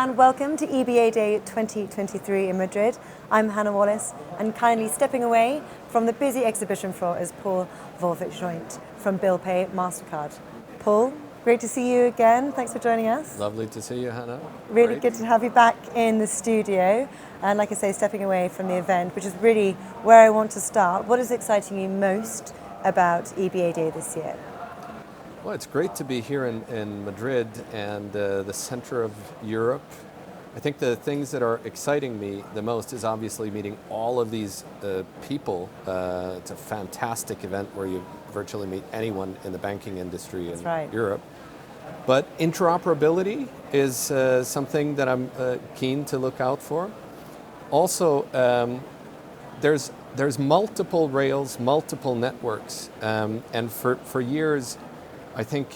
and welcome to EBAday 2023 in Madrid. I'm Hannah Wallace, and kindly stepping away from the busy exhibition floor is Paul Walvik-Joynt from Bill Pay Mastercard. Paul, great to see you again. Thanks for joining us. Lovely to see you, Hannah. Really good to have you back in the studio. And like I say, stepping away from the event, which is really where I want to start. What is exciting you most about EBAday this year? Well, it's great to be here in Madrid and the center of Europe. I think the things that are exciting me the most is obviously meeting all of these people. It's a fantastic event where you virtually meet anyone in the banking industry in Europe. But interoperability is something that I'm keen to look out for. Also, there's multiple rails, multiple networks, and for years, I think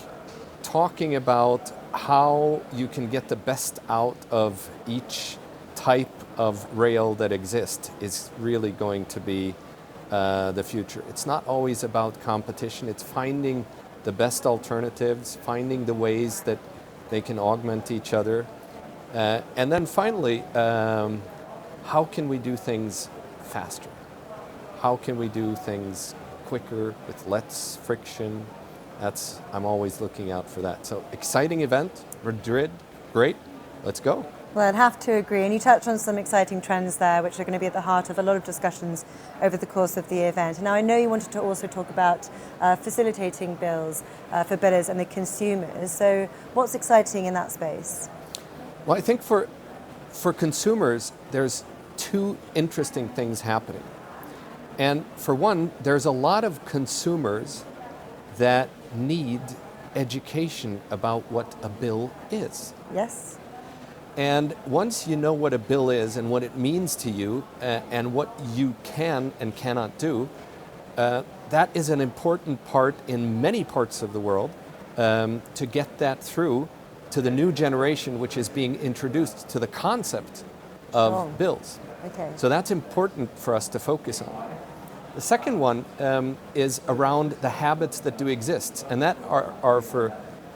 talking about how you can get the best out of each type of rail that exists is really going to be the future. It's not always about competition, it's finding the best alternatives, finding the ways that they can augment each other. And then finally, how can we do things faster? How can we do things quicker with less friction? I'm always looking out for that. So exciting event, Madrid, great, let's go. Well, I'd have to agree. And you touched on some exciting trends there, which are going to be at the heart of a lot of discussions over the course of the event. Now, I know you wanted to also talk about facilitating bills for billers and the consumers. So what's exciting in that space? Well, I think for consumers, there's two interesting things happening. And for one, there's a lot of consumers that need education about what a bill is. Yes. And once you know what a bill is and what it means to you and what you can and cannot do, that is an important part in many parts of the world to get that through to the new generation, which is being introduced to the concept of bills. Okay. So that's important for us to focus on. The second one is around the habits that do exist, and that are for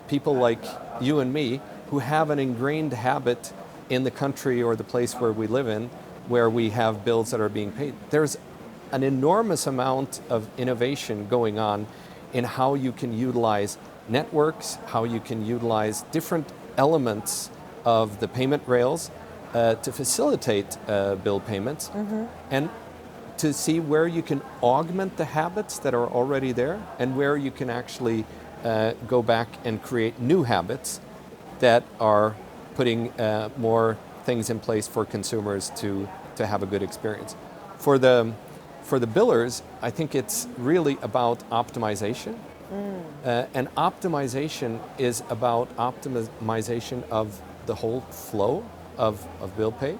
people like you and me who have an ingrained habit in the country or the place where we live in, where we have bills that are being paid. There's an enormous amount of innovation going on in how you can utilize networks, how you can utilize different elements of the payment rails to facilitate bill payments. Mm-hmm. And to see where you can augment the habits that are already there and where you can actually go back and create new habits that are putting more things in place for consumers to have a good experience. For the billers, I think it's really about optimization. And optimization is about optimization of the whole flow of bill pay,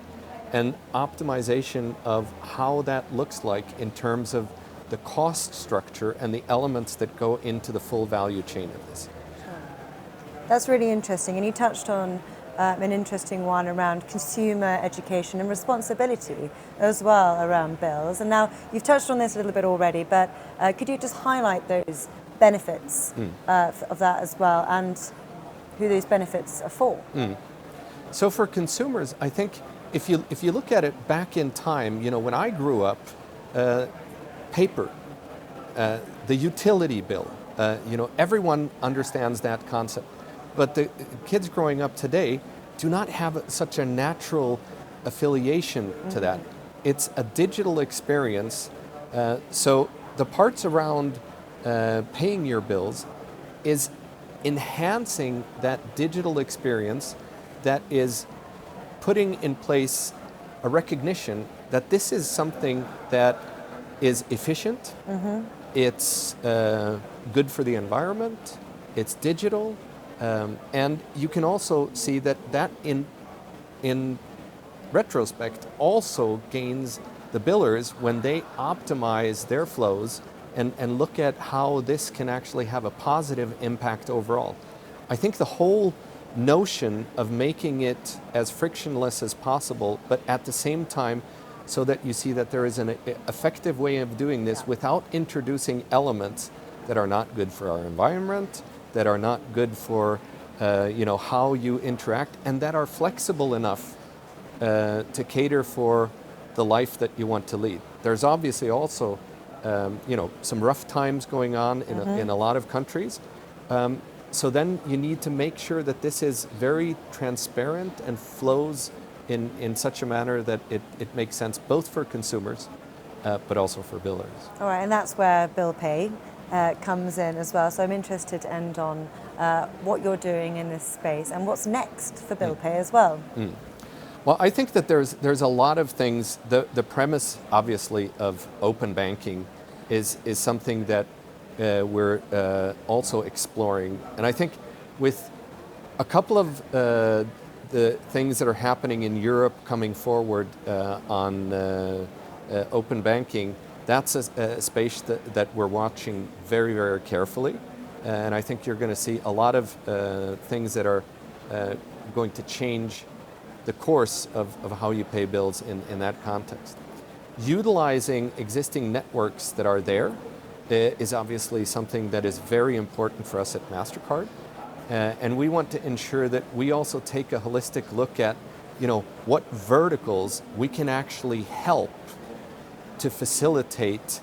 and optimization of how that looks like in terms of the cost structure and the elements that go into the full value chain of this. That's really interesting, and you touched on an interesting one around consumer education and responsibility as well around bills. And now you've touched on this a little bit already, but could you just highlight those benefits of that as well, and who those benefits are for? So for consumers, I think if you look at it back in time, when I grew up, paper, the utility bill, everyone understands that concept. But the kids growing up today do not have such a natural affiliation to that. It's a digital experience. So the parts around paying your bills is enhancing that digital experience that is putting in place a recognition that this is something that is efficient, it's good for the environment, it's digital, and you can also see that in retrospect also gains the billers when they optimize their flows and look at how this can actually have a positive impact overall. I think the whole notion of making it as frictionless as possible, but at the same time so that you see that there is an effective way of doing this without introducing elements that are not good for our environment, that are not good for how you interact, and that are flexible enough to cater for the life that you want to lead. There's obviously also, some rough times going on in a lot of countries. So then you need to make sure that this is very transparent and flows in such a manner that it makes sense both for consumers, but also for billers. All right, and that's where Bill Pay comes in as well. So I'm interested to end on what you're doing in this space and what's next for Bill Pay as well. Well, I think that there's a lot of things. The premise, obviously, of open banking is something that we're also exploring. And I think with a couple of the things that are happening in Europe coming forward on open banking, that's a space that we're watching very, very carefully. And I think you're going to see a lot of things that are going to change the course of how you pay bills in that context. Utilizing existing networks that are there is obviously something that is very important for us at Mastercard. And we want to ensure that we also take a holistic look at, what verticals we can actually help to facilitate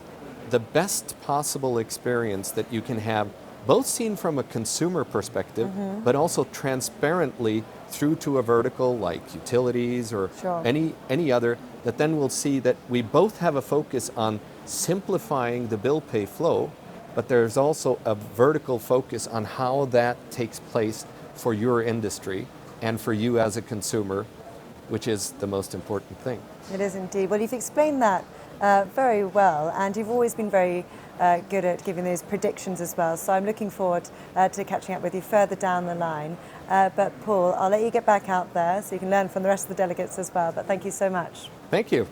the best possible experience that you can have, both seen from a consumer perspective, but also transparently through to a vertical like utilities or any other, that then we'll see that we both have a focus on simplifying the bill pay flow, but there's also a vertical focus on how that takes place for your industry and for you as a consumer, which is the most important thing. It is indeed. Well, you've explained that very well, and you've always been very good at giving those predictions as well. So I'm looking forward to catching up with you further down the line. But Paul, I'll let you get back out there so you can learn from the rest of the delegates as well. But thank you so much. Thank you.